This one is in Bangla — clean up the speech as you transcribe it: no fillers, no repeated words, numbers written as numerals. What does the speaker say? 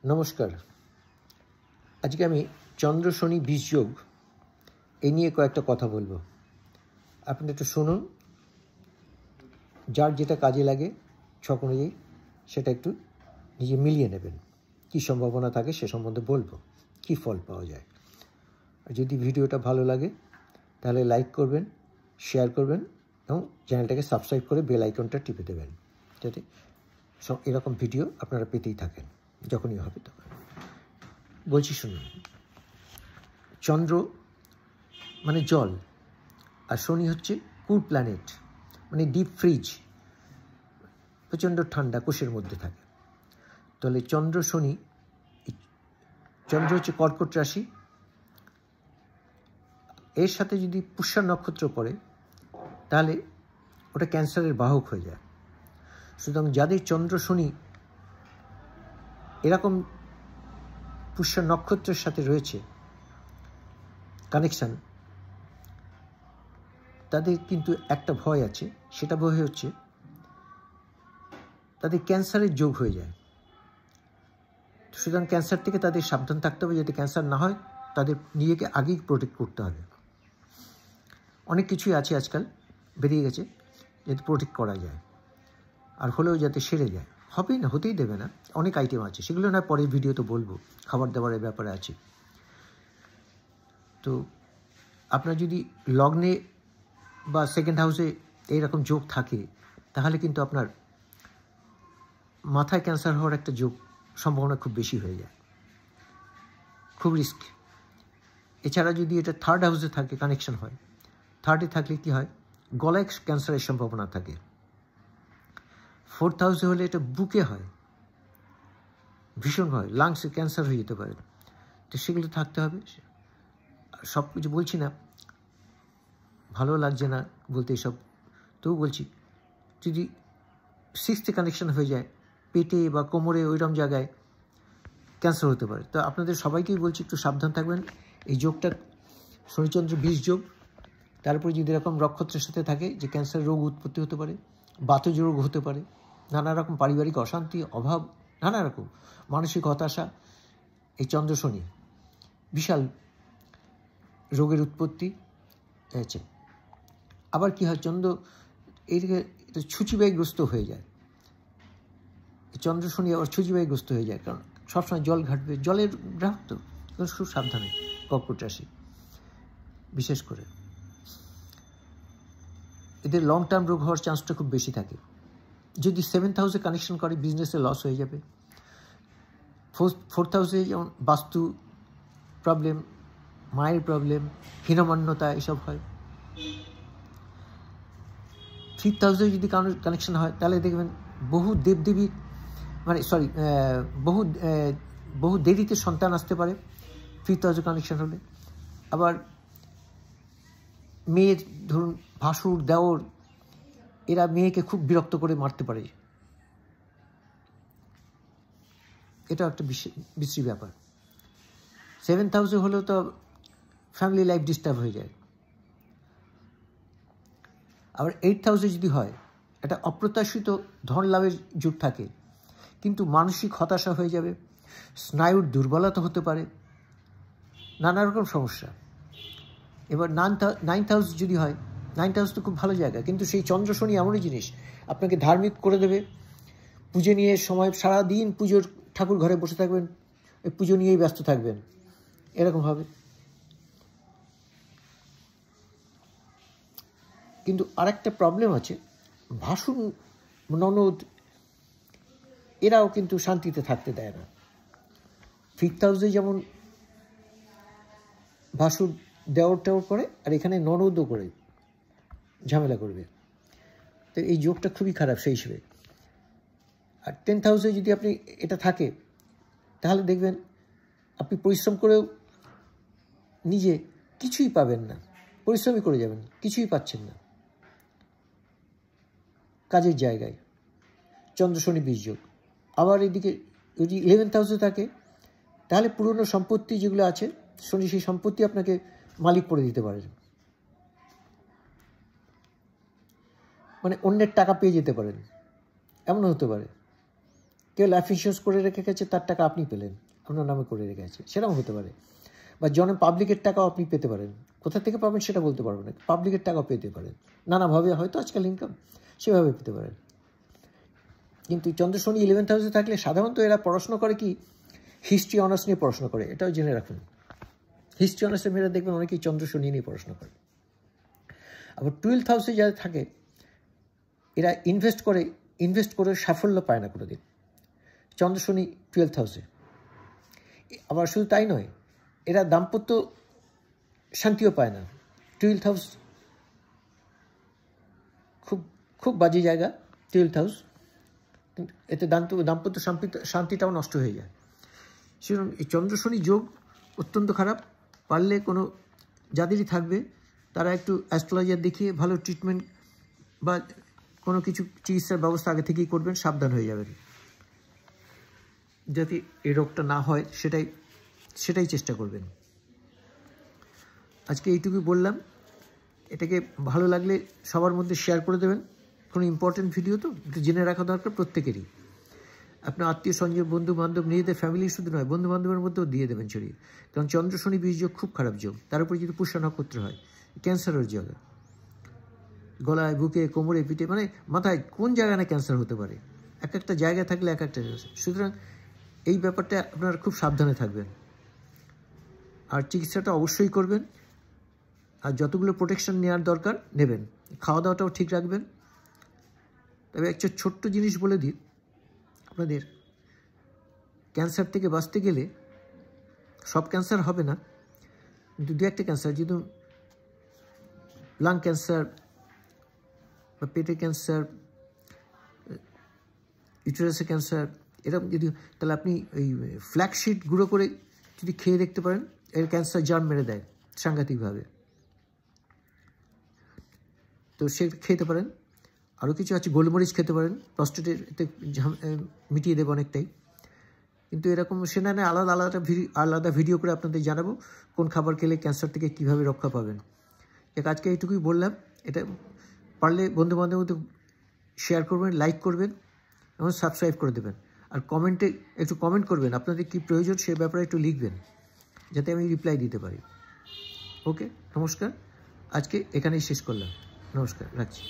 নমস্কার। আজকে আমি চন্দ্র শনি বীজ যোগ এই নিয়ে কয়েকটা কথা বলবো। আপনি একটু শুনুন, যার যেটা কাজে লাগে ছক অনুযায়ী সেটা একটু নিজে মিলিয়ে নেবেন। কী সম্ভাবনা থাকে সে সম্বন্ধে বলবো, কী ফল পাওয়া যায়। আর যদি ভিডিওটা ভালো লাগে তাহলে লাইক করবেন, শেয়ার করবেন এবং চ্যানেলটাকে সাবস্ক্রাইব করে বেল আইকনটা টিপে দেবেন, যাতে এরকম ভিডিও আপনারা পেতেই থাকেন যখনই হবে তখন। বলছি শুনুন, চন্দ্র মানে জল আর শনি হচ্ছে কুল প্ল্যানেট, মানে ডিপ ফ্রিজ, প্রচণ্ড ঠান্ডা কোষের মধ্যে থাকে। তাহলে চন্দ্র শনি, চন্দ্র হচ্ছে কর্কট রাশি, এর সাথে যদি পুষ্যা নক্ষত্র পড়ে তাহলে ওটা ক্যান্সারের বাহক হয়ে যায়। সুতরাং যাদের চন্দ্র শনি এরকম পুষ্যা নক্ষত্রের সাথে রয়েছে কানেকশান, তাদের কিন্তু একটা ভয় আছে, সেটা ভয় হচ্ছে তাদের ক্যান্সারের যোগ হয়ে যায়। সুতরাং ক্যান্সার থেকে তাদের সাবধান থাকতে হবে, যাতে ক্যান্সার না হয়। তাদের নিজেকে আগেই প্রোটেক্ট করতে হবে। অনেক কিছুই আছে আজকাল বেরিয়ে গেছে যাতে প্রোটেক্ট করা যায়, আর হলেও যাতে সেরে যায়। হবেই না, হতেই দেবে না, অনেক আইটেম আছে, সেগুলো না পরের ভিডিওতে বলবো। খাবার দাবারের ব্যাপারে আছে। তো আপনার যদি লগ্নে বা সেকেন্ড হাউসে এইরকম যোগ থাকে তাহলে কিন্তু আপনার মাথায় ক্যান্সার হওয়ার একটা যোগ সম্ভাবনা খুব বেশি হয়ে যায়, খুব রিস্ক। এছাড়া যদি এটা থার্ড হাউসে থাকে, কানেকশন হয়, থার্ডে থাকলে কী হয়, গলায় ক্যান্সারের সম্ভাবনা থাকে। ফোর্থ হাউসে হলে এটা বুকে হয়, ভীষণ হয়, লাংসে ক্যান্সার হয়ে যেতে পারে। তো সেগুলো থাকতে হবে। সব কিছু বলছি না, ভালো লাগছে না বলতে এসব, তবু বলছি, যদি সিক্সথে কানেকশন হয়ে যায় পেটে বা কোমরে, ওইরকম জায়গায় ক্যান্সার হতে পারে। তো আপনাদের সবাইকেই বলছি একটু সাবধান থাকবেন। এই যোগটা শনিচন্দ্র বীজ যোগ, তারপরে যদি এরকম নক্ষত্রের সাথে থাকে যে ক্যান্সার রোগ উৎপত্তি হতে পারে, বাতজ রোগ হতে পারে, নানা রকম পারিবারিক অশান্তি, অভাব, নানা রকম মানসিক হতাশা, এই চন্দ্র শনি বিশাল রোগের উৎপত্তি হয়েছে। আবার কী হয়, চন্দ্র এইদিকে এটা ছুচিবায়ুগ্রস্ত হয়ে যায়। চন্দ্র শনি আবার ছুচিবায়ুগ্রস্ত হয়ে যায়, কারণ সবসময় জল ঘাটবে, জলের গ্রাহক তো, খুব সাবধানে কর্কট রাশি বিশেষ করে। এদের লং টার্ম রোগ হওয়ার চান্সটা খুব বেশি থাকে। যদি সেভেন্থ হাউসে কানেকশন করে বিজনেসে লস হয়ে যাবে। ফোর্থ হাউসে যেমন বাস্তু প্রবলেম, মায়ের প্রবলেম, হীনমান্যতা এসব হয়। ফিফথ হাউসে যদি কানেকশন হয় তাহলে দেখবেন বহু দেবদেবীর, মানে বহু দেরিতে সন্তান আসতে পারে ফিফথ হাউসে কানেকশন হলে। আবার মেয়ের, ধরুন ভাসুর, দেওর, এরা মেয়েকে খুব বিরক্ত করে মারতে পারে। এটা একটা বিশ্রী ব্যাপার। সেভেন্থ হাউসে হলেও তো ফ্যামিলি লাইফ ডিস্টার্ব হয়ে যায়। আবার এইটথ হাউসে যদি হয়, একটা অপ্রত্যাশিত ধন লাভের যোগ থাকে, কিন্তু মানসিক হতাশা হয়ে যাবে, স্নায়ুর দুর্বলতা হতে পারে, নানা রকম সমস্যা। এবার নাইন্থ হাউস যদি হয়, নাইন্থ হাউস তো খুব ভালো জায়গা, কিন্তু সেই চন্দ্র শনি এমনই জিনিস, আপনাকে ধার্মিক করে দেবে। পুজো নিয়ে সময়, সারাদিন পুজোর ঠাকুর ঘরে বসে থাকবেন, ওই পুজো নিয়েই ব্যস্ত থাকবেন, এরকম হবে। কিন্তু আরেকটা প্রবলেম আছে, ভাসুর, ননদ, এরাও কিন্তু শান্তিতে থাকতে দেয় না। ফিফথ হাউসে যেমন ভাসুর দেওর টেওর করে, আর এখানে ননদও করে ঝামেলা করবে। তো এই যোগটা খুবই খারাপ সেই হিসেবে। আর টেন্থ হাউসে যদি আপনি এটা থাকে তাহলে দেখবেন আপনি পরিশ্রম করেও নিজে কিছুই পাবেন না, পরিশ্রমই করে যাবেন, কিছুই পাচ্ছেন না কাজের জায়গায়। চন্দ্র শনি বীজ যোগ। আবার এদিকে যদি 11th হাউসে থাকে তাহলে পুরনো সম্পত্তি যেগুলো আছে, শনি সেই সম্পত্তি আপনাকে মালিক করে দিতে পারে, মানে অন্যের টাকা পেয়ে যেতে পারেন, এমন হতে পারে। কেউ লাইফ ইন্স্যুরেন্স করে রেখে গেছে, তার টাকা আপনি পেলেন, আপনার নামে করে রেখে গেছে, সেটাও হতে পারে। বা জনের পাবলিকের টাকাও আপনি পেতে পারেন, কোথা থেকে পাবেন সেটা বলতে পারবো না, পাবলিকের টাকাও পেতে পারেন, নানাভাবে হয়তো আজকাল ইনকাম সেভাবে পেতে পারেন। কিন্তু চন্দ্র শনি 11th হাউসে থাকলে সাধারণত এরা পড়াশোনা করে কি, হিস্ট্রি অনার্স নিয়ে পড়াশোনা করে, এটাও জেনে রাখুন। হিস্ট্রি অনার্সের মেয়েরা দেখবেন অনেকেই চন্দ্র শনি নিয়ে পড়াশোনা করে। আবার 12th হাউসে যারা থাকে এরা ইনভেস্ট করে সাফল্য পায় না কোনোদিন, চন্দ্র শনি 12th হাউসে। আবার শুধু তাই নয়, এরা দাম্পত্য শান্তিও পায় না। 12th হাউস খুব বাজে জায়গা 12th হাউস, এতে দাম্পত্য শান্তিটাও নষ্ট হয়ে যায়। সেরকম এই চন্দ্র শনি যোগ অত্যন্ত খারাপ। পারলে কোনো যাদেরই থাকবে তারা একটু অ্যাস্ট্রোলজার দেখিয়ে ভালো ট্রিটমেন্ট বা কোনো কিছু চিকিৎসার ব্যবস্থা আগে থেকেই করবেন, সাবধান হয়ে যাবেন যাতে এই রোগটা না হয়, সেটাই চেষ্টা করবেন। আজকে এইটুকুই বললাম, এটাকে ভালো লাগলে সবার মধ্যে শেয়ার করে দেবেন। কোনো ইম্পর্টেন্ট ভিডিও তো একটু জেনে রাখা দরকার প্রত্যেকেরই। আপনার আত্মীয় স্বজন, বন্ধু বান্ধব, নিজেদের ফ্যামিলি শুধু নয়, বন্ধু বান্ধবের মধ্যেও দিয়ে দেবেন ছড়িয়ে। কারণ চন্দ্র শনি বীজ যোগ খুব খারাপ যোগ, তার উপরে যদি পুষ্য নক্ষত্র হয়, ক্যান্সারের জায়গা, গলায়, বুকে, কোমরে, পিঠে, মানে মাথায় কোন জায়গায় না ক্যান্সার হতে পারে, এক একটা জায়গায় থাকলে এক একটা। সুতরাং এই ব্যাপারটা আপনারা খুব সাবধানে থাকবেন, আর চিকিৎসাটা অবশ্যই করবেন, আর যতগুলো প্রোটেকশন নেওয়ার দরকার নেবেন, খাওয়া দাওয়াটাও ঠিক রাখবেন। তবে একটা ছোট্ট জিনিস বলে দিই আপনাদের, ক্যান্সার থেকে বাঁচতে গেলে, সব ক্যান্সার হবে না কিন্তু দু একটা ক্যান্সার, যেহেতু লাং ক্যান্সার বা পেটের ক্যান্সার, ইউটেরাসের ক্যান্সার, এরকম যদি, তাহলে আপনি ওই ফ্ল্যাক্সিড গুঁড়ো করে যদি খেয়ে দেখতে পারেন, এর ক্যান্সার জার্ম মেরে দেয় সাংঘাতিকভাবে, তো সে খেতে পারেন। আরও কিছু আছে, গোলমরিচ খেতে পারেন, প্রস্টেটের এতে মিটিয়ে দেবে অনেকটাই। কিন্তু এরকম সেটা না, আলাদা ভিডিও করে আপনাদের জানাবো কোন খাবার খেলে ক্যান্সার থেকে কীভাবে রক্ষা পাবেন। আজকে এইটুকুই বললাম, এটা পারলে বন্ধুবান্ধবের মধ্যে শেয়ার করবেন, লাইক করবেন এবং সাবস্ক্রাইব করে দেবেন। আর কমেন্টে একটু কমেন্ট করবেন, আপনাদের কী প্রয়োজন সে ব্যাপারে একটু লিখবেন যাতে আমি রিপ্লাই দিতে পারি। ওকে, নমস্কার, আজকে এখানেই শেষ করলাম, নমস্কার, রাখছি।